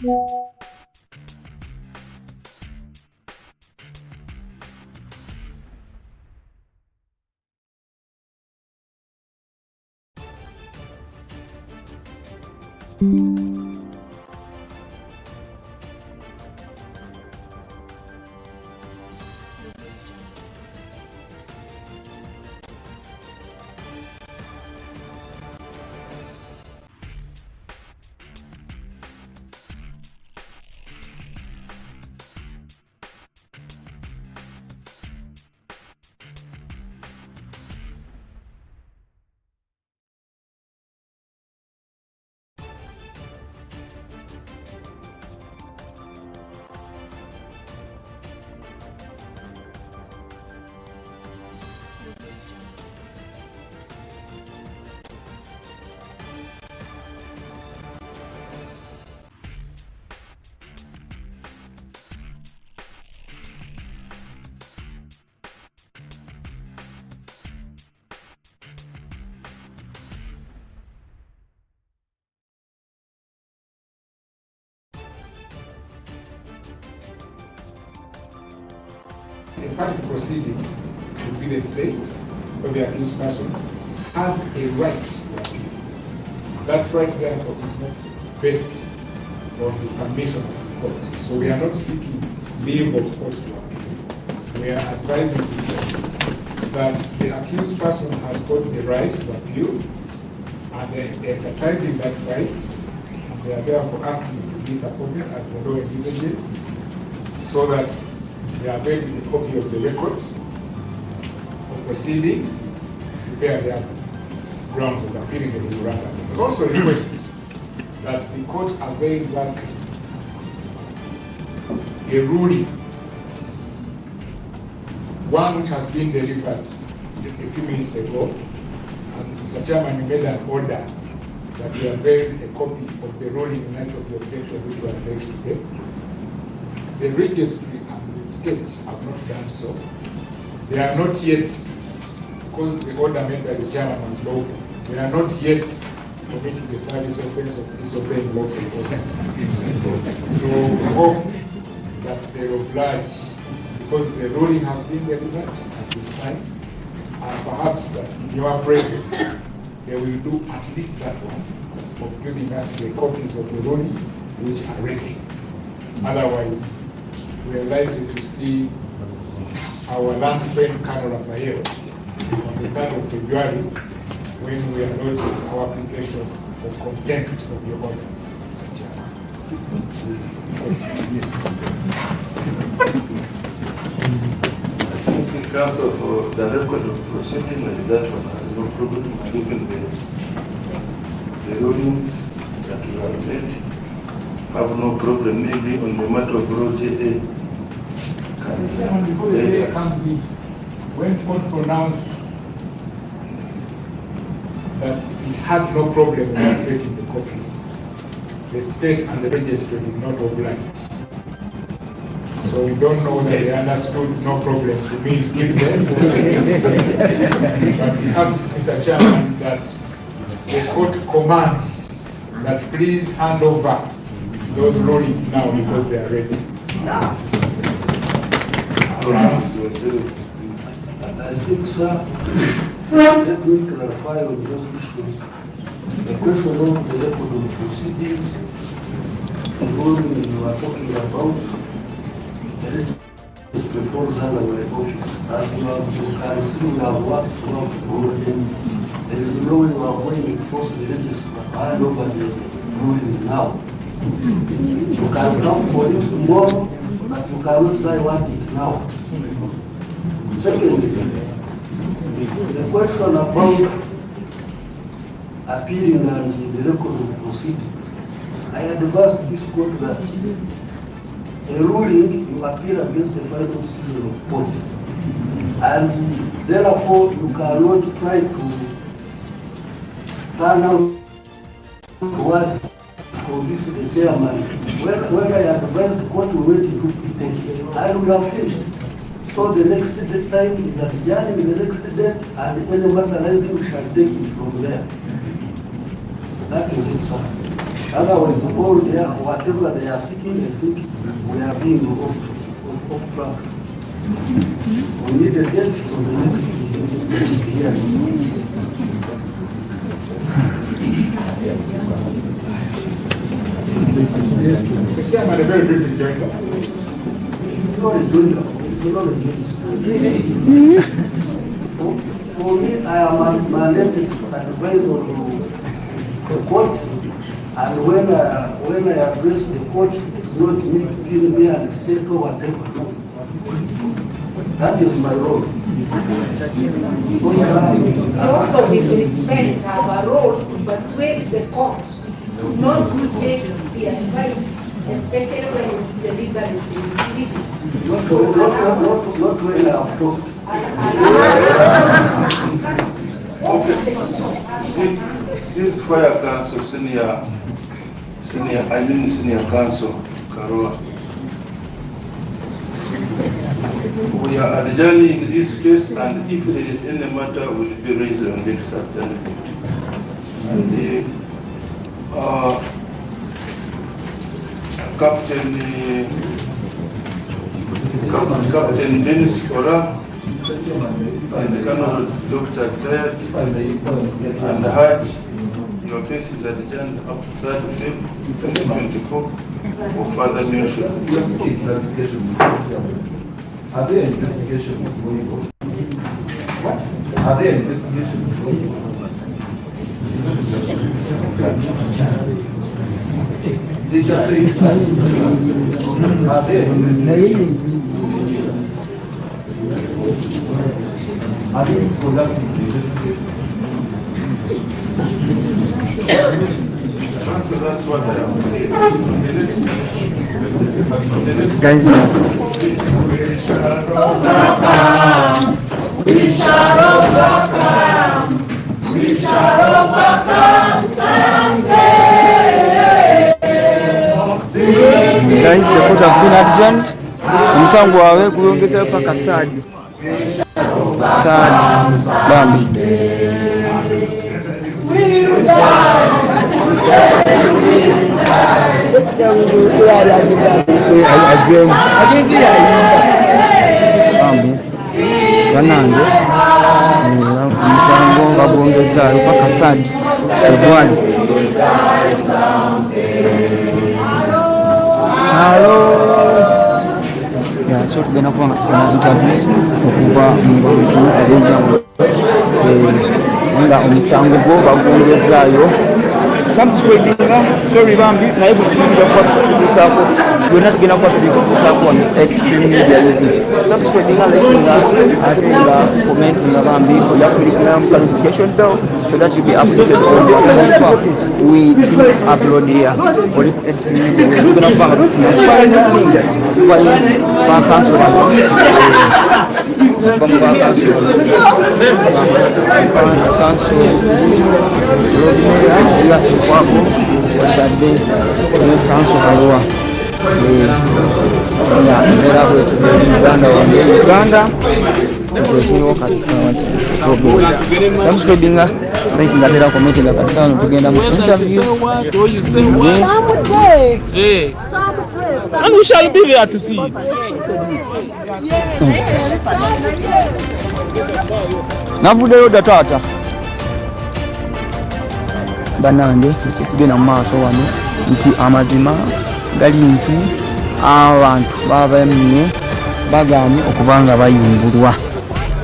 A part of proceedings would be the state or the accused person has a right to appeal. That right, therefore, is not based on the permission of the court. So we are not seeking leave of court to appeal. We are advising the court that the accused person has got the right to appeal, and they're exercising that right, and they are therefore asking to be supported as the law envisages, so that they are available a copy of the record of proceedings, prepare their grounds of appealing the memorandum. We also request that the court avails us a ruling, one which has been delivered a few minutes ago, and Mr. Chairman, you made an order that we avail a copy of the ruling in light of the objection which were raised today. The registry and the state have not done so. They are not yet, because the order made by the chairman was lawful, they are not yet committing the service offense of disobeying lawful orders. So we hope that they will oblige, because the ruling has been delivered, has been signed, and perhaps that in your presence they will do at least that one of giving us the copies of the rulings which are ready. Otherwise, we are likely to see our land friend Colonel Raphael on the 3rd of February when we are lodging our application for contempt of your orders, Mr. Chairman. I think the council for the record of proceeding like that one has no problem given the rulings that we have made. Have no problem maybe on the matter of Road JA. Before the day comes in, when court pronounced that it had no problem in illustrating the copies, the state and the registry did not oblige. So we don't know that they understood no problem to mean give them. But we ask Mr. Chairman that the court commands that please hand over those rulings now because they are ready. I think, sir, let me clarify on those issues. The question of the record of proceedings, the ruling you are talking about, the registry falls under my office. As you can see, we have worked throughout the whole day. There is no way we are going to force the registry to hand over the ruling now. You can come for it tomorrow, but you cannot say what it now. Secondly, the question about appealing and the record of proceedings, I advised this court that a ruling you appeal against the final decision of court, and therefore you cannot try to turn out towards convince the chairman. When I advised the court, we wait to be taken, and we have finished. So the next time is adjourned in the next date, and any matter arising we shall take it from there. That is it, sir. Otherwise, all their, whatever they are seeking, I think we are being off track. We need a date for the next hearing. Mr. Chairman, a very brief rejoinder. It's not a joint, it's not a joint. For me, I am mandated to advise on the court, and when I address the court, it's not me to kill me and stay or whatever. That is my role. Also, with respect, our role to persuade the court not to take the advice, especially when it's deliberate and misleading. Not when I have talked. Ceasefire Council, Senior Council, Karoa. We are adjourning this case, and if there is any matter, will be raised on next Saturday. And if Captain Dennis Kora and Colonel Dr. Ted and Haj, your case is adjourned up to 3rd February 2024 for further mention. Are there investigations going on? What? Are there investigations going on? They just say are there investigations? Are they conducting the investigation? So that's what I am saying. Guys, we shall overcome someday. Guys, the court have been adjourned. Omusango wawe kuyongeza paka third Bambi. Bambi banange omusango bagwongezaayo paka third February. So tugenda kuba nga tufuna interviews okuva mu bantu ab'enjawulo nga omusango gwo bagwongezaayo subscribinga sorry Bambi naye butuyinza kuba tutuusaako byonna tugenda kuba tubikutuusaako wano Extreme Media UK subscribinga likinga ate nga commentinga Bambi oja kulikira mu notification bell so that you be updated on the whatever we upload here oli ku Extreme Media tugenda kuba nga tufuna ekifaananyi Council Uganda subscribing making a commenting at sound together interview and we shall be there to see it. Navudeyo datata banange kigenda mu maaso wano nti amazima gali nti abantu babamye baganye okubanga bayimbulwa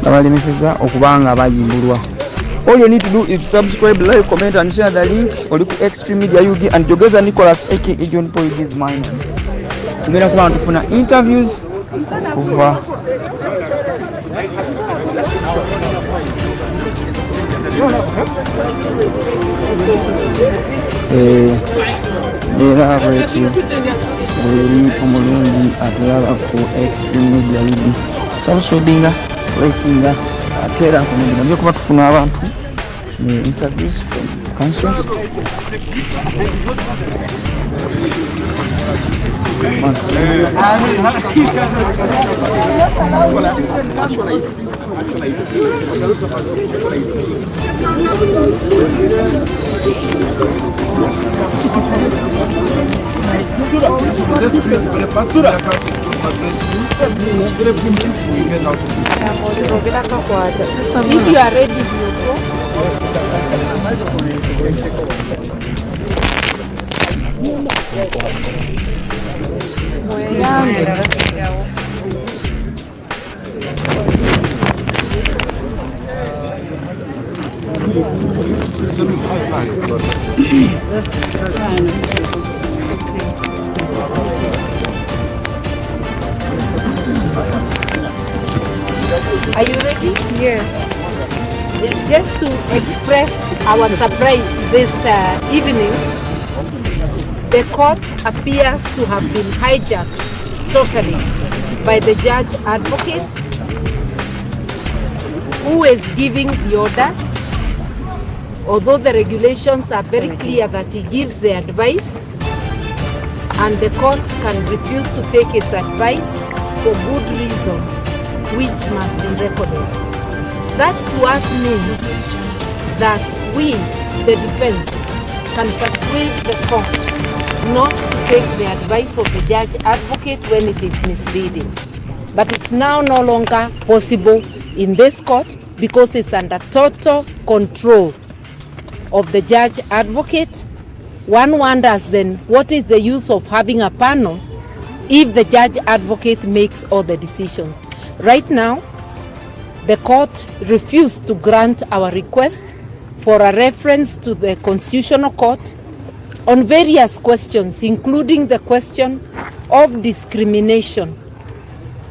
babalemeseza okubanga bayimbulwa. All you need to do is subscribe, like, comment and share the link. Oli ku Extreme Media UK and Jogeza Nicholas aka John Paul is mine. Tugenda kuba tufuna interviews kuva era bwetu eri omulungi atulaba ku Extreme Media UK subscribinga, likinga ate era nkomenda nabyo kuba tufuna abantu ne interviews from councils. Basura. Every few minutes we get out. If you are ready, you go. Are you ready? Yes. Just to express our surprise this evening, the court appears to have been hijacked totally by the judge advocate who is giving the orders, although the regulations are very clear that he gives the advice and the court can refuse to take his advice for good reason, which must be recorded. That to us means that we, the defense, can persuade the court not to take the advice of the judge advocate when it is misleading. But it's now no longer possible in this court because it's under total control of the judge advocate. One wonders then, what is the use of having a panel if the judge advocate makes all the decisions? Right now, the court refused to grant our request for a reference to the Constitutional Court on various questions, including the question of discrimination,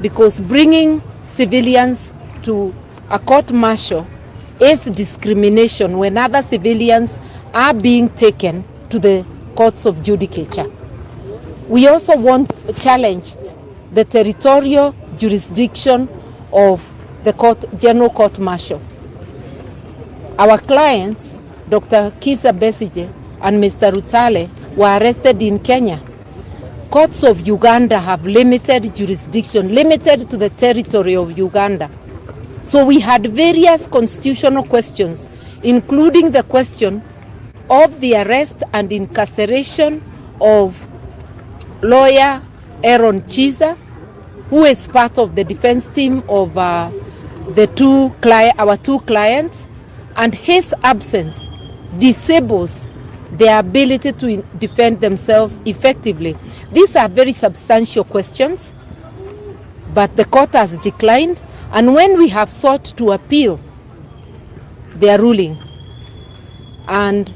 because bringing civilians to a court-martial is discrimination when other civilians are being taken to the courts of judicature. We also challenged the territorial jurisdiction of the General Court Martial. Our clients, Dr. Kisa Besigye and Mr. Rutale, were arrested in Kenya. Courts of Uganda have limited jurisdiction, limited to the territory of Uganda. So we had various constitutional questions, including the question of the arrest and incarceration of lawyer Aaron Chiza, who is part of the defense team of our two clients, and his absence disables their ability to defend themselves effectively. These are very substantial questions, but the court has declined, and when we have sought to appeal their ruling, and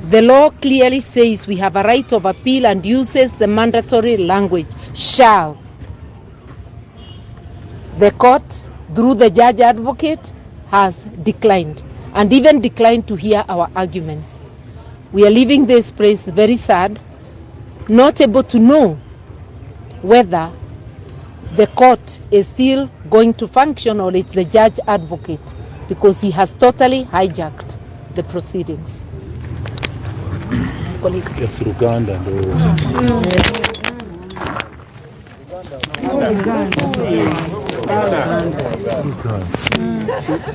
the law clearly says we have a right of appeal and uses the mandatory language, shall. The court, through the judge advocate, has declined, and even declined to hear our arguments. We are leaving this place very sad, not able to know whether the court is still going to function or it's the judge advocate, because he has totally hijacked the proceedings. Yes, Uganda. The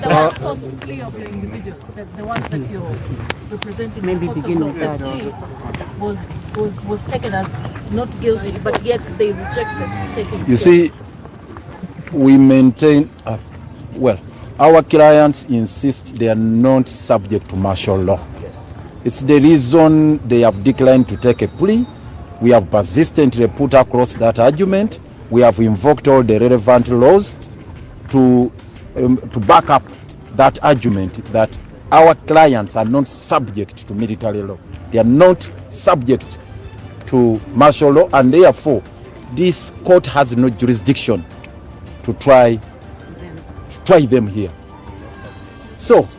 ones post plea of the individuals, the ones that you're representing, maybe begin with that. Was taken as not guilty, but yet they rejected taking. You see, we maintain, our clients insist they are not subject to martial law. Yes. It's the reason they have declined to take a plea. We have persistently put across that argument. We have invoked all the relevant laws to back up that argument that our clients are not subject to military law. They are not subject to martial law, and therefore this court has no jurisdiction to try them here. So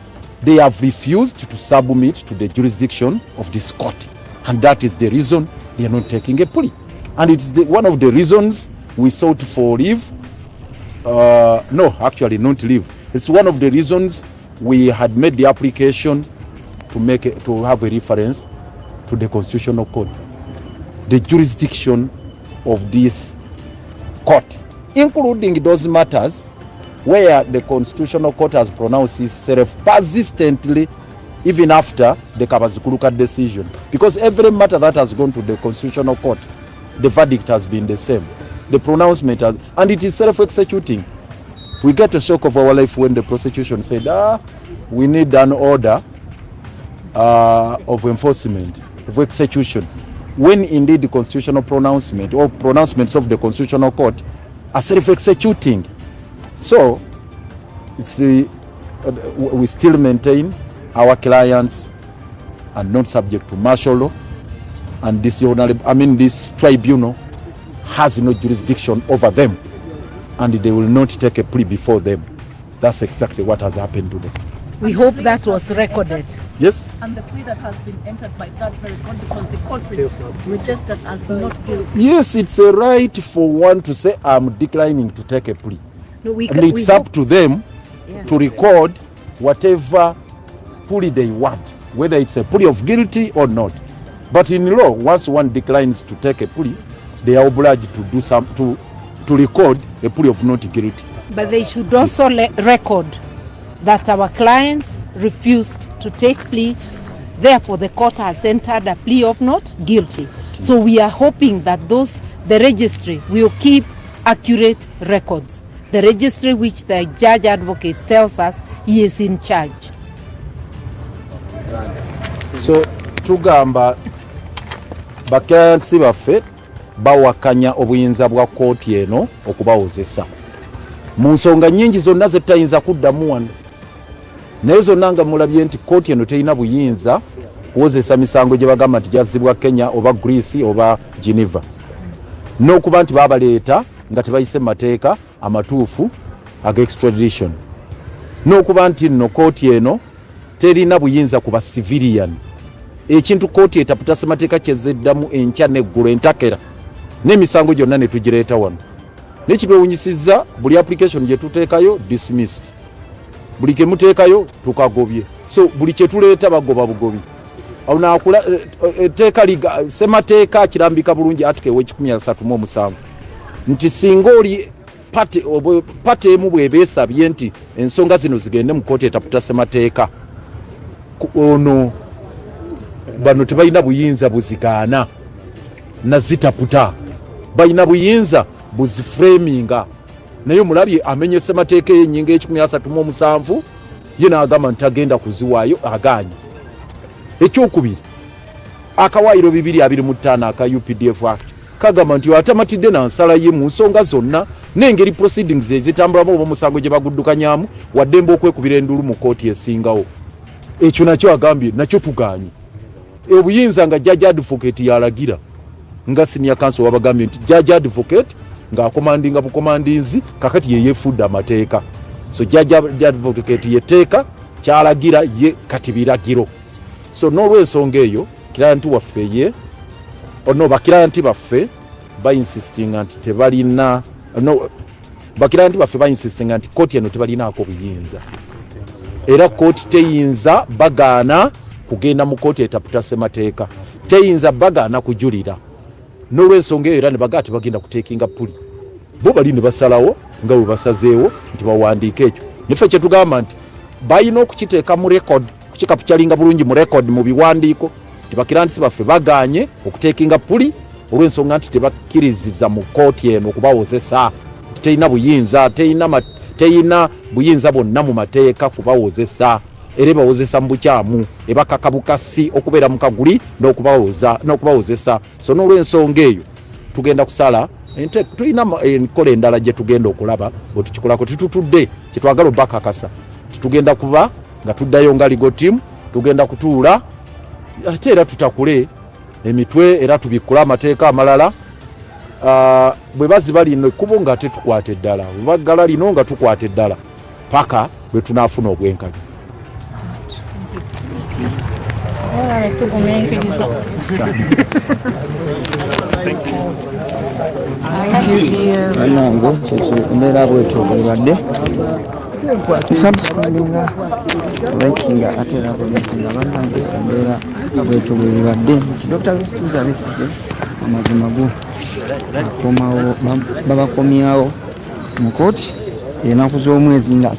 they have refused to submit to the jurisdiction of this court, and that is the reason they are not taking a plea. And it's one of the reasons we sought for leave. No, actually not leave. It's one of the reasons we had made the application to have a reference to the Constitutional Court, the jurisdiction of this court, including those matters where the Constitutional Court has pronounced itself persistently even after the Kabazikuluka decision. Because every matter that has gone to the Constitutional Court the verdict has been the same. The pronouncement has, and it is self-executing. We get a shock of our life when the prosecution said, we need an order of enforcement, of execution, when indeed the constitutional pronouncement or pronouncements of the Constitutional Court are self-executing. So it's we still maintain our clients are not subject to martial law, and this tribunal has no jurisdiction over them, and they will not take a plea before them. That's exactly what has happened to them. We hope that was recorded. Yes? And the plea that has been entered by that very court, because the court registered as not guilty. Yes, it's a right for one to say, I'm declining to take a plea. No, and it's up to them to record whatever plea they want, whether it's a plea of guilty or not. But in law, once one declines to take a plea, they are obliged to do to record a plea of not guilty. But they should also record that our clients refused to take plea, therefore the court has entered a plea of not guilty. So we are hoping that the registry will keep accurate records. The registry which the judge advocate tells us he is in charge. So tugamba bakyansi baffe bawakanya obuyinza bwa kooti eno okubawozesa mu nsonga nnyingi zonna zetayinza kuddamu wano, naye zonna nga mulabye nti kooti eno terina buyinza kuwozesa misango gye bagamba nti gyazzibwa Kenya oba Greece oba Geneva, n'okuba nti babaleeta nga tebayise mu mateeka amatuufu ag'extradition, n'okuba nti nno kooti eno terina buyinza ku basivilian. Ekintu kooti etaputa semateeka kyezeddamu enkya n'eggulu entakera n'emisango gyonna ne tugireeta wano. Nekitwewunyisizza buli application gye tuteekayo dismissed, buli ke muteekayo tukagobye. So buli kye tuleeta bagoba bugobi. Awo naakula etteeka semateeka kirambika bulungi Article 137 nti singa oli pate emu bw'ebeesabye nti ensonga zino zigende mu kooti etaputa semateeka, ono bano tebalina buyinza buzigaana nazitaputa, balina buyinza buziframinga. Naye omulabye amenye semateeka y'ennyingo 137 ye n'agamba nti tagenda kuziwaayo, agaanye. Ekyokubiri, akawaayiro 225 aka UPDF Act kagamba nti atamatidde na nsala ye mu nsonga zonna n'engeri proceedings ezitambulamu oba musango gye baguddukanyamu waddembe okwekubira endulu mu kooti esingawo. Ekyo nakyo agambye nakyo tugaanye. Obuyinza nga judge advocate yalagira nga senior counsel wabagambye nti judge advocate nga akomandinga bukomandinzi kakati ye yefudda amateeka. So judge advocate yeteeka kyalagira ye kati biragiro. So n'olw'ensonga eyo client waffe ye bakilianti baffe insistinga nti tebalina bakilianti baffe insistinga nti kooti eno tebalinaako buyinza, era kooti teyinza bagaana kugenda mu kooti etaputa semateeka, teyinza bagaana kujulira. N'olw'ensonga eyo era ne bagaa tebagenda kuteekinga puli, bo bali ne basalawo nga bwe basazeewo nti bawandiika ekyo. Niffe kye tugamba nti balina okukiteeka mu record, kukikapukyalinga bulungi mu record mu biwandiiko nti bakirantisi baffe bagaanye okuteekinga puli olw'ensonga nti tebakkiriziza mu kooti eno okubawozesa, terina buyinza, terina buyinza bwonna mu mateeka kubawozesa, era bawozesa mu bukyamu ebakaka bukasi okubeera mu kaguli n'okubawozesa. So n'olw'ensonga eyo tugenda kusala tulina enkola endala gye tugenda okulaba bwe tukikolako, titutudde kyetwagala obbakakasa titugenda kuba nga tuddayo nga legal team, tugenda kutuula ate era tutakule emitwe era tubikkula amateeka amalala bwe baziba lino ekkubo nga ate tukwata eddala, bwe baggala lino nga tukwata eddala paka bwe tunaafuna obwenkanya. Nange kyekimbeera bwetyo buli badde subscribinga likinga ate era commentinga bannange embeera bwetyo bwe bibadde nti Dr. Besigye Besigye amazima go babakomyawo mu kooti ennaku z'omwezi nga